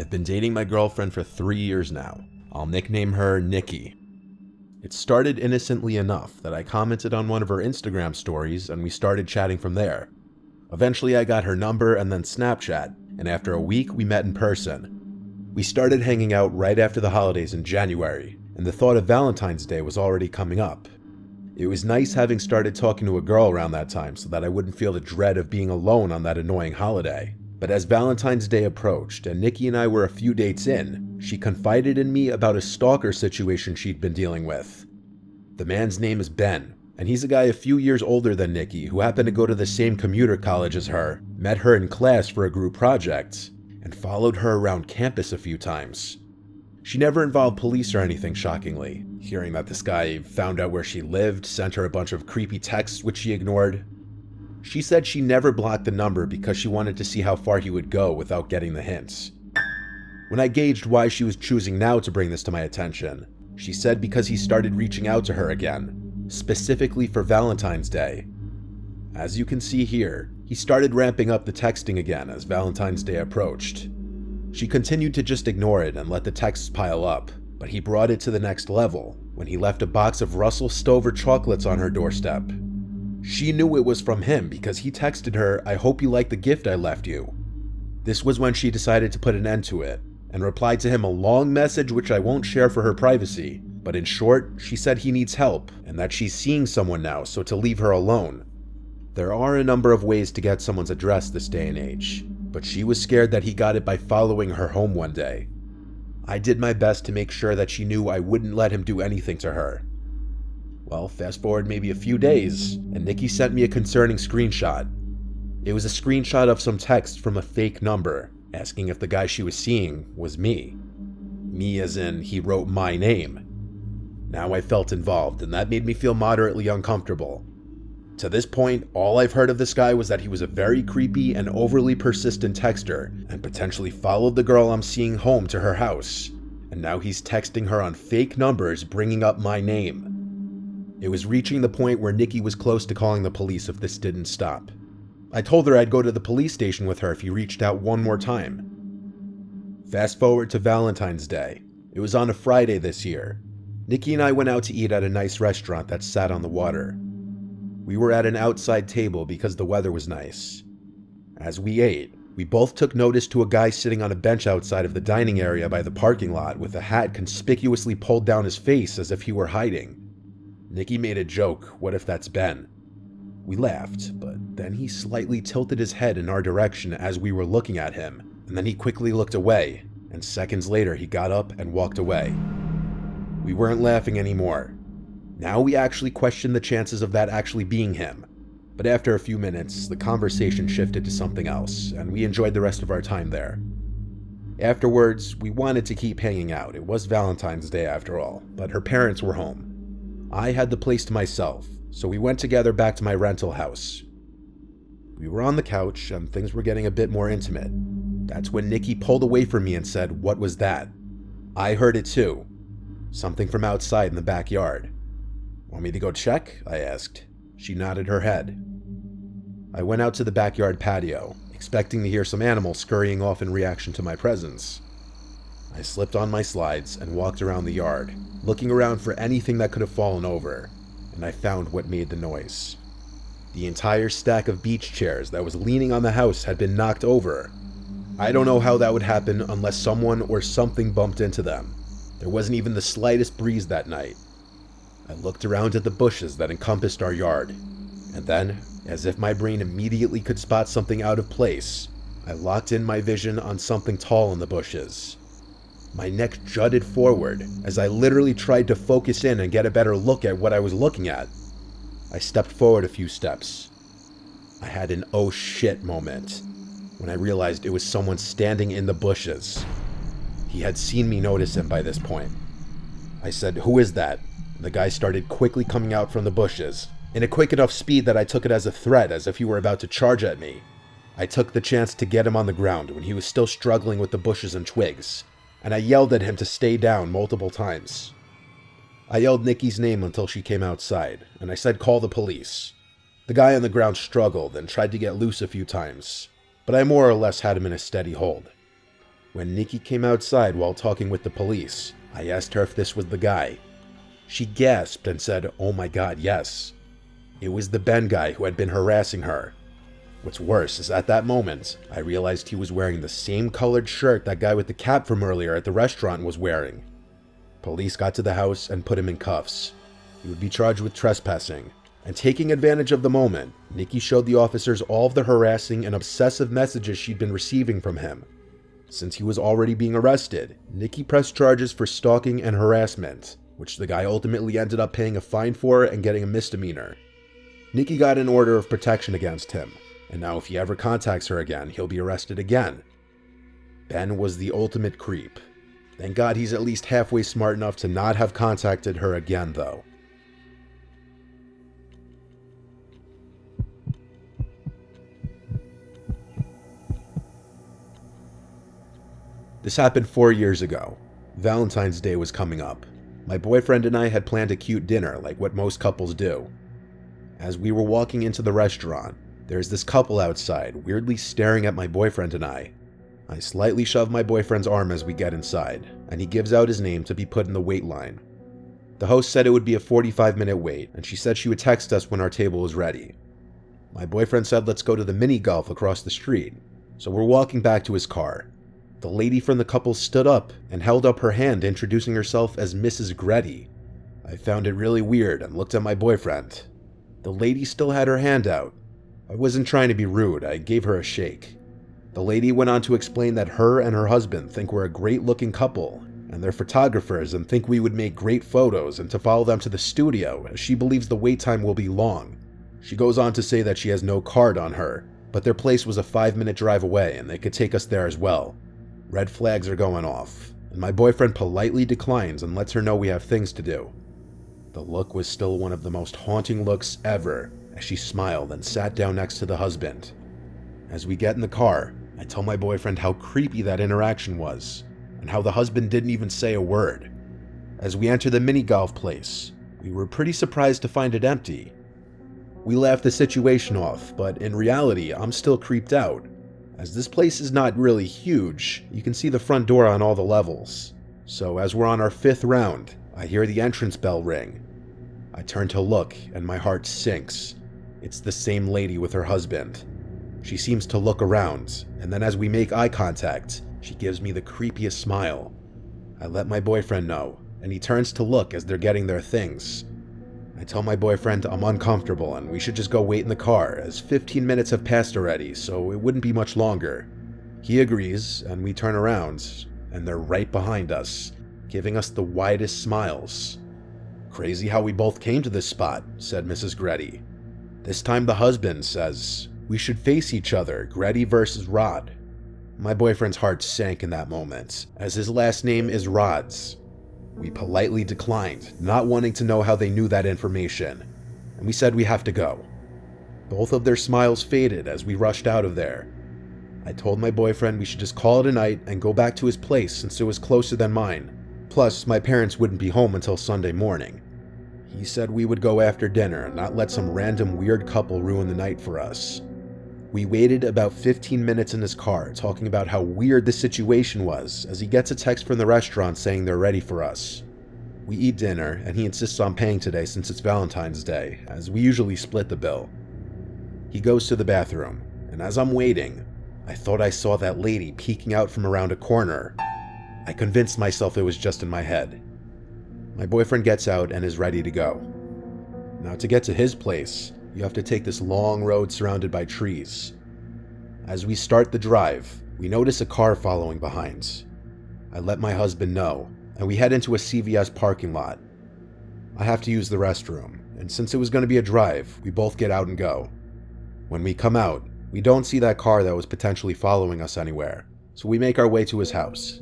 I've been dating my girlfriend for 3 years now. I'll nickname her Nikki. It started innocently enough that I commented on one of her Instagram stories and we started chatting from there. Eventually I got her number and then Snapchat, and after a week we met in person. We started hanging out right after the holidays in January, and the thought of Valentine's Day was already coming up. It was nice having started talking to a girl around that time so that I wouldn't feel the dread of being alone on that annoying holiday. But as Valentine's Day approached and Nikki and I were a few dates in, she confided in me about a stalker situation she'd been dealing with. The man's name is Ben, and he's a guy a few years older than Nikki who happened to go to the same commuter college as her, met her in class for a group project, and followed her around campus a few times. She never involved police or anything, shockingly. Hearing that this guy found out where she lived, sent her a bunch of creepy texts which she ignored. She said she never blocked the number because she wanted to see how far he would go without getting the hints. When I gauged why she was choosing now to bring this to my attention, she said because he started reaching out to her again, specifically for Valentine's Day. As you can see here, he started ramping up the texting again as Valentine's Day approached. She continued to just ignore it and let the texts pile up, but he brought it to the next level when he left a box of Russell Stover chocolates on her doorstep. She knew it was from him because he texted her, "I hope you like the gift I left you." This was when she decided to put an end to it, and replied to him a long message which I won't share for her privacy, but in short, she said he needs help, and that she's seeing someone now, so to leave her alone. There are a number of ways to get someone's address this day and age, but she was scared that he got it by following her home one day. I did my best to make sure that she knew I wouldn't let him do anything to her. Well, fast forward maybe a few days, and Nikki sent me a concerning screenshot. It was a screenshot of some text from a fake number, asking if the guy she was seeing was me. Me as in, he wrote my name. Now I felt involved, and that made me feel moderately uncomfortable. To this point, all I've heard of this guy was that he was a very creepy and overly persistent texter, and potentially followed the girl I'm seeing home to her house. And now he's texting her on fake numbers, bringing up my name. It was reaching the point where Nikki was close to calling the police if this didn't stop. I told her I'd go to the police station with her if he reached out one more time. Fast forward to Valentine's Day. It was on a Friday this year. Nikki and I went out to eat at a nice restaurant that sat on the water. We were at an outside table because the weather was nice. As we ate, we both took notice to a guy sitting on a bench outside of the dining area by the parking lot with a hat conspicuously pulled down his face as if he were hiding. Nikki made a joke, "What if that's Ben?" We laughed, but then he slightly tilted his head in our direction as we were looking at him, and then he quickly looked away, and seconds later he got up and walked away. We weren't laughing anymore. Now we actually questioned the chances of that actually being him. But after a few minutes, the conversation shifted to something else, and we enjoyed the rest of our time there. Afterwards, we wanted to keep hanging out. It was Valentine's Day after all, but her parents were home. I had the place to myself, so we went together back to my rental house. We were on the couch, and things were getting a bit more intimate. That's when Nikki pulled away from me and said, "What was that?" I heard it too. Something from outside in the backyard. "Want me to go check?" I asked. She nodded her head. I went out to the backyard patio, expecting to hear some animals scurrying off in reaction to my presence. I slipped on my slides and walked around the yard, looking around for anything that could have fallen over, and I found what made the noise. The entire stack of beach chairs that was leaning on the house had been knocked over. I don't know how that would happen unless someone or something bumped into them. There wasn't even the slightest breeze that night. I looked around at the bushes that encompassed our yard, and then, as if my brain immediately could spot something out of place, I locked in my vision on something tall in the bushes. My neck jutted forward as I literally tried to focus in and get a better look at what I was looking at. I stepped forward a few steps. I had an oh shit moment when I realized it was someone standing in the bushes. He had seen me notice him by this point. I said, "Who is that?" And the guy started quickly coming out from the bushes, in a quick enough speed that I took it as a threat, as if he were about to charge at me. I took the chance to get him on the ground when he was still struggling with the bushes and twigs, and I yelled at him to stay down multiple times. I yelled Nikki's name until she came outside, and I said call the police. The guy on the ground struggled and tried to get loose a few times, but I more or less had him in a steady hold. When Nikki came outside while talking with the police, I asked her if this was the guy. She gasped and said, "Oh my God, yes." It was the Ben guy who had been harassing her. What's worse is at that moment, I realized he was wearing the same colored shirt that guy with the cap from earlier at the restaurant was wearing. Police got to the house and put him in cuffs. He would be charged with trespassing. And taking advantage of the moment, Nikki showed the officers all of the harassing and obsessive messages she'd been receiving from him. Since he was already being arrested, Nikki pressed charges for stalking and harassment, which the guy ultimately ended up paying a fine for and getting a misdemeanor. Nikki got an order of protection against him, and now if he ever contacts her again, he'll be arrested again. Ben was the ultimate creep. Thank God he's at least halfway smart enough to not have contacted her again, though. This happened 4 years ago. Valentine's Day was coming up. My boyfriend and I had planned a cute dinner like what most couples do. As we were walking into the restaurant, there's this couple outside weirdly staring at my boyfriend and I. I slightly shove my boyfriend's arm as we get inside, and he gives out his name to be put in the wait line. The host said it would be a 45-minute wait, and she said she would text us when our table was ready. My boyfriend said let's go to the mini golf across the street, so we're walking back to his car. The lady from the couple stood up and held up her hand, introducing herself as Mrs. Gretty. I found it really weird and looked at my boyfriend. The lady still had her hand out. I wasn't trying to be rude, I gave her a shake. The lady went on to explain that her and her husband think we're a great-looking couple, and they're photographers and think we would make great photos, and to follow them to the studio, as she believes the wait time will be long. She goes on to say that she has no card on her, but their place was a 5-minute drive away and they could take us there as well. Red flags are going off, and my boyfriend politely declines and lets her know we have things to do. The look was still one of the most haunting looks ever, as she smiled and sat down next to the husband. As we get in the car, I tell my boyfriend how creepy that interaction was, and how the husband didn't even say a word. As we enter the mini golf place, we were pretty surprised to find it empty. We laughed the situation off, but in reality, I'm still creeped out. As this place is not really huge, you can see the front door on all the levels. So as we're on our 5th round, I hear the entrance bell ring. I turn to look, and my heart sinks. It's the same lady with her husband. She seems to look around, and then as we make eye contact, she gives me the creepiest smile. I let my boyfriend know, and he turns to look as they're getting their things. I tell my boyfriend I'm uncomfortable and we should just go wait in the car, as 15 minutes have passed already, so it wouldn't be much longer. He agrees, and we turn around, and they're right behind us, giving us the widest smiles. "Crazy how we both came to this spot," said Mrs. Gretty. This time the husband says, "We should face each other, Gretty versus Rod." My boyfriend's heart sank in that moment, as his last name is Rods. We politely declined, not wanting to know how they knew that information, and we said we have to go. Both of their smiles faded as we rushed out of there. I told my boyfriend we should just call it a night and go back to his place since it was closer than mine. Plus, my parents wouldn't be home until Sunday morning. He said we would go after dinner and not let some random weird couple ruin the night for us. We waited about 15 minutes in his car, talking about how weird the situation was, as he gets a text from the restaurant saying they're ready for us. We eat dinner, and he insists on paying today since it's Valentine's Day, as we usually split the bill. He goes to the bathroom, and as I'm waiting, I thought I saw that lady peeking out from around a corner. I convinced myself it was just in my head. My boyfriend gets out and is ready to go. Now, to get to his place, you have to take this long road surrounded by trees. As we start the drive, we notice a car following behind. I let my husband know, and we head into a CVS parking lot. I have to use the restroom, and since it was going to be a drive, we both get out and go. When we come out, we don't see that car that was potentially following us anywhere, so we make our way to his house.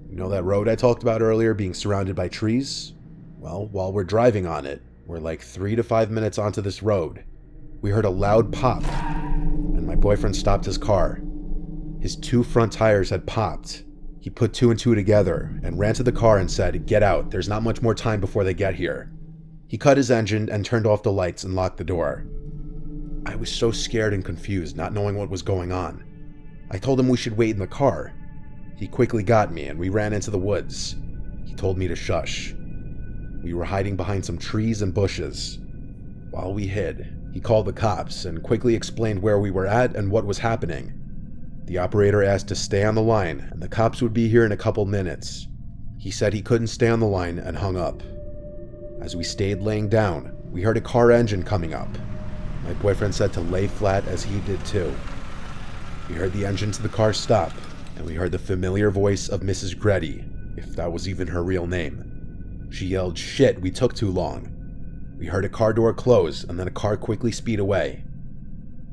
You know that road I talked about earlier being surrounded by trees? Well, while we're driving on it, we're like 3 to 5 minutes onto this road. We heard a loud pop, and my boyfriend stopped his car. His 2 front tires had popped. He put 2 and 2 together and ran to the car and said, "Get out, there's not much more time before they get here." He cut his engine and turned off the lights and locked the door. I was so scared and confused, not knowing what was going on. I told him we should wait in the car. He quickly got me and we ran into the woods. He told me to shush. We were hiding behind some trees and bushes. While we hid, he called the cops and quickly explained where we were at and what was happening. The operator asked to stay on the line and the cops would be here in a couple minutes. He said he couldn't stay on the line and hung up. As we stayed laying down, we heard a car engine coming up. My boyfriend said to lay flat as he did too. We heard the engine to the car stop, and we heard the familiar voice of Mrs. Gretty, if that was even her real name. She yelled, "Shit, we took too long." We heard a car door close, and then a car quickly speed away.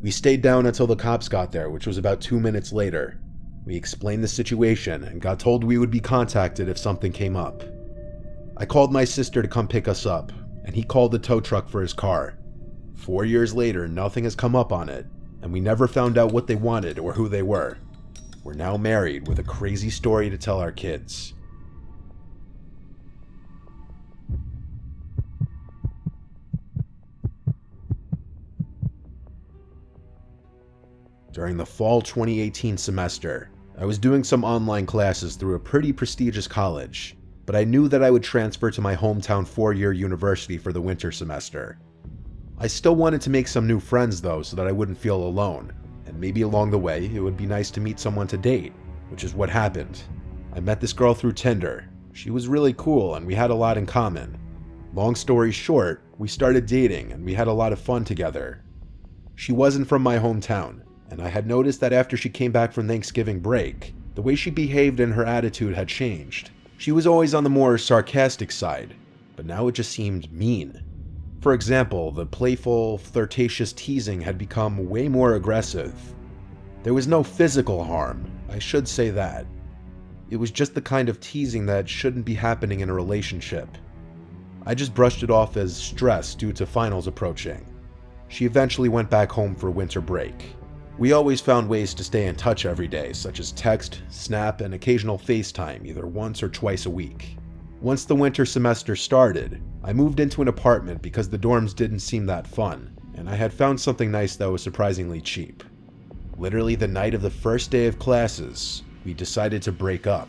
We stayed down until the cops got there, which was about 2 minutes later. We explained the situation and got told we would be contacted if something came up. I called my sister to come pick us up, and he called the tow truck for his car. 4 years later, nothing has come up on it, and we never found out what they wanted or who they were. We're now married with a crazy story to tell our kids. During the fall 2018 semester, I was doing some online classes through a pretty prestigious college, but I knew that I would transfer to my hometown 4-year university for the winter semester. I still wanted to make some new friends though, so that I wouldn't feel alone, and maybe along the way it would be nice to meet someone to date, which is what happened. I met this girl through Tinder. She was really cool and we had a lot in common. Long story short, we started dating and we had a lot of fun together. She wasn't from my hometown, and I had noticed that after she came back from Thanksgiving break, the way she behaved and her attitude had changed. She was always on the more sarcastic side, but now it just seemed mean. For example, the playful, flirtatious teasing had become way more aggressive. There was no physical harm, I should say that. It was just the kind of teasing that shouldn't be happening in a relationship. I just brushed it off as stress due to finals approaching. She eventually went back home for winter break. We always found ways to stay in touch every day, such as text, Snap, and occasional FaceTime either once or twice a week. Once the winter semester started, I moved into an apartment because the dorms didn't seem that fun, and I had found something nice that was surprisingly cheap. Literally the night of the first day of classes, we decided to break up.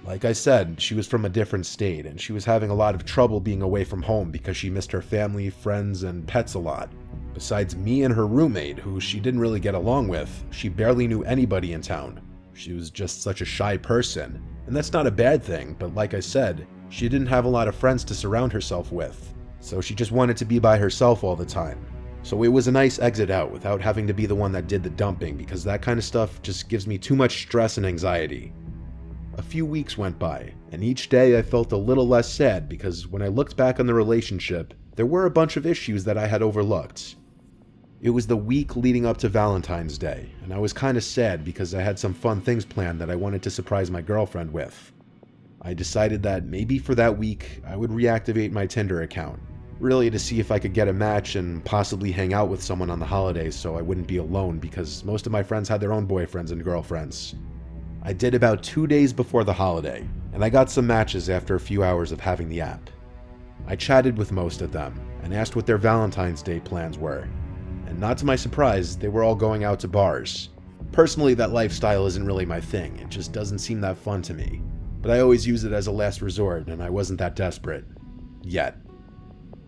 Like I said, she was from a different state, and she was having a lot of trouble being away from home because she missed her family, friends, and pets a lot. Besides me and her roommate, who she didn't really get along with, she barely knew anybody in town. She was just such a shy person, and that's not a bad thing, but like I said, she didn't have a lot of friends to surround herself with, so she just wanted to be by herself all the time. So it was a nice exit out without having to be the one that did the dumping, because that kind of stuff just gives me too much stress and anxiety. A few weeks went by, and each day I felt a little less sad because when I looked back on the relationship, there were a bunch of issues that I had overlooked. It was the week leading up to Valentine's Day, and I was kind of sad because I had some fun things planned that I wanted to surprise my girlfriend with. I decided that maybe for that week, I would reactivate my Tinder account, really to see if I could get a match and possibly hang out with someone on the holidays so I wouldn't be alone because most of my friends had their own boyfriends and girlfriends. I did about 2 days before the holiday, and I got some matches after a few hours of having the app. I chatted with most of them and asked what their Valentine's Day plans were. And not to my surprise, they were all going out to bars. Personally, that lifestyle isn't really my thing, it just doesn't seem that fun to me. But I always use it as a last resort, and I wasn't that desperate. Yet.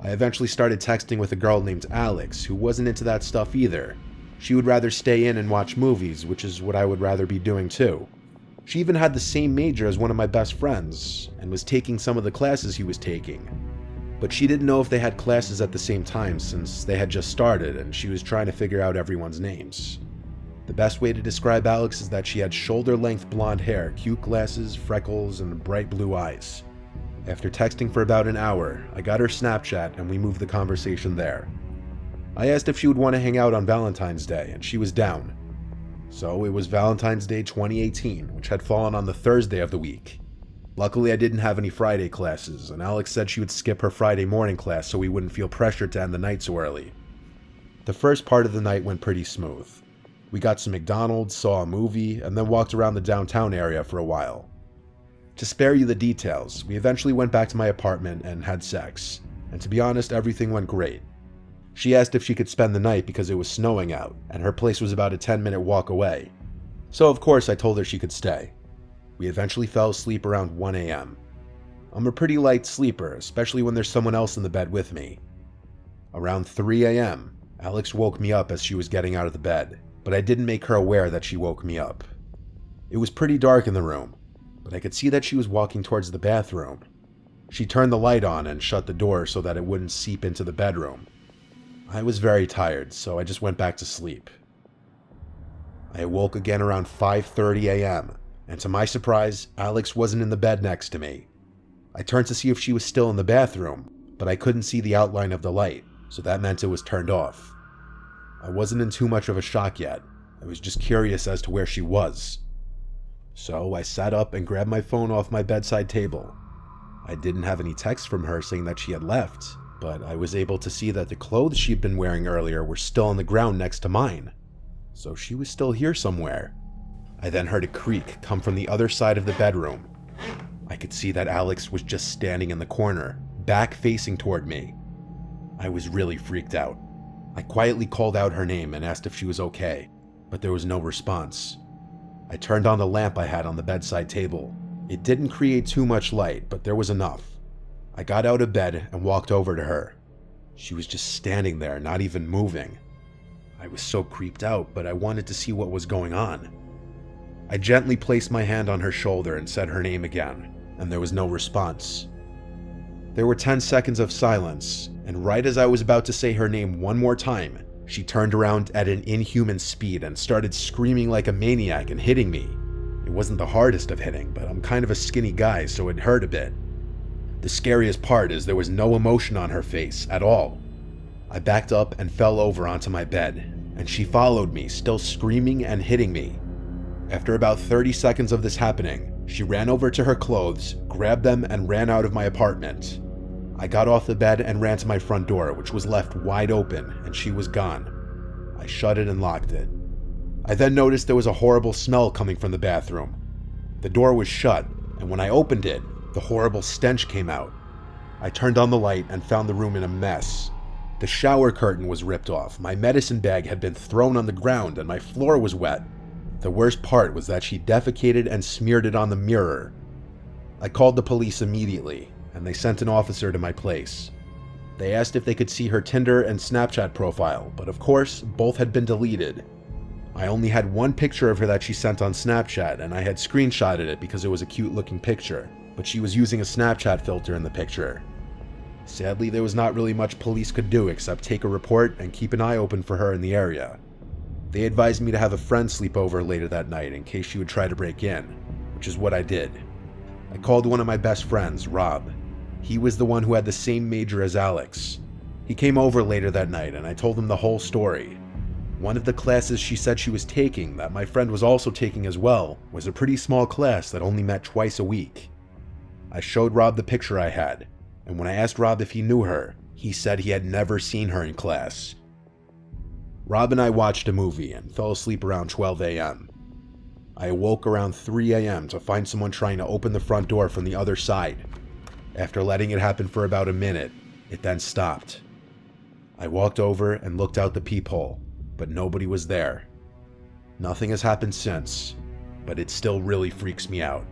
I eventually started texting with a girl named Alex, who wasn't into that stuff either. She would rather stay in and watch movies, which is what I would rather be doing too. She even had the same major as one of my best friends, and was taking some of the classes he was taking. But she didn't know if they had classes at the same time since they had just started and she was trying to figure out everyone's names. The best way to describe Alex is that she had shoulder-length blonde hair, cute glasses, freckles, and bright blue eyes. After texting for about an hour, I got her Snapchat and we moved the conversation there. I asked if she would want to hang out on Valentine's Day and she was down. So it was Valentine's Day 2018, which had fallen on the Thursday of the week. Luckily, I didn't have any Friday classes, and Alex said she would skip her Friday morning class so we wouldn't feel pressured to end the night so early. The first part of the night went pretty smooth. We got some McDonald's, saw a movie, and then walked around the downtown area for a while. To spare you the details, we eventually went back to my apartment and had sex, and to be honest, everything went great. She asked if she could spend the night because it was snowing out, and her place was about a 10-minute walk away. So of course I told her she could stay. We eventually fell asleep around 1 a.m. I'm a pretty light sleeper, especially when there's someone else in the bed with me. Around 3 a.m., Alex woke me up as she was getting out of the bed, but I didn't make her aware that she woke me up. It was pretty dark in the room, but I could see that she was walking towards the bathroom. She turned the light on and shut the door so that it wouldn't seep into the bedroom. I was very tired, so I just went back to sleep. I awoke again around 5:30 a.m., and to my surprise, Alex wasn't in the bed next to me. I turned to see if she was still in the bathroom, but I couldn't see the outline of the light, so that meant it was turned off. I wasn't in too much of a shock yet. I was just curious as to where she was. So I sat up and grabbed my phone off my bedside table. I didn't have any text from her saying that she had left, but I was able to see that the clothes she'd been wearing earlier were still on the ground next to mine. So she was still here somewhere. I then heard a creak come from the other side of the bedroom. I could see that Alex was just standing in the corner, back facing toward me. I was really freaked out. I quietly called out her name and asked if she was okay, but there was no response. I turned on the lamp I had on the bedside table. It didn't create too much light, but there was enough. I got out of bed and walked over to her. She was just standing there, not even moving. I was so creeped out, but I wanted to see what was going on. I gently placed my hand on her shoulder and said her name again, and there was no response. There were 10 seconds of silence, and right as I was about to say her name one more time, she turned around at an inhuman speed and started screaming like a maniac and hitting me. It wasn't the hardest of hitting, but I'm kind of a skinny guy, so it hurt a bit. The scariest part is there was no emotion on her face at all. I backed up and fell over onto my bed, and she followed me, still screaming and hitting me. After about 30 seconds of this happening, she ran over to her clothes, grabbed them, and ran out of my apartment. I got off the bed and ran to my front door, which was left wide open, and she was gone. I shut it and locked it. I then noticed there was a horrible smell coming from the bathroom. The door was shut, and when I opened it, the horrible stench came out. I turned on the light and found the room in a mess. The shower curtain was ripped off, my medicine bag had been thrown on the ground, and my floor was wet. The worst part was that she defecated and smeared it on the mirror. I called the police immediately, and they sent an officer to my place. They asked if they could see her Tinder and Snapchat profile, but of course, both had been deleted. I only had one picture of her that she sent on Snapchat, and I had screenshotted it because it was a cute looking picture, but she was using a Snapchat filter in the picture. Sadly, there was not really much police could do except take a report and keep an eye open for her in the area. They advised me to have a friend sleep over later that night in case she would try to break in, which is what I did. I called one of my best friends, Rob. He was the one who had the same major as Alex. He came over later that night and I told him the whole story. One of the classes she said she was taking, that my friend was also taking as well, was a pretty small class that only met twice a week. I showed Rob the picture I had, and when I asked Rob if he knew her, he said he had never seen her in class. Rob and I watched a movie and fell asleep around 12 a.m. I awoke around 3 a.m. to find someone trying to open the front door from the other side. After letting it happen for about a minute, it then stopped. I walked over and looked out the peephole, but nobody was there. Nothing has happened since, but it still really freaks me out.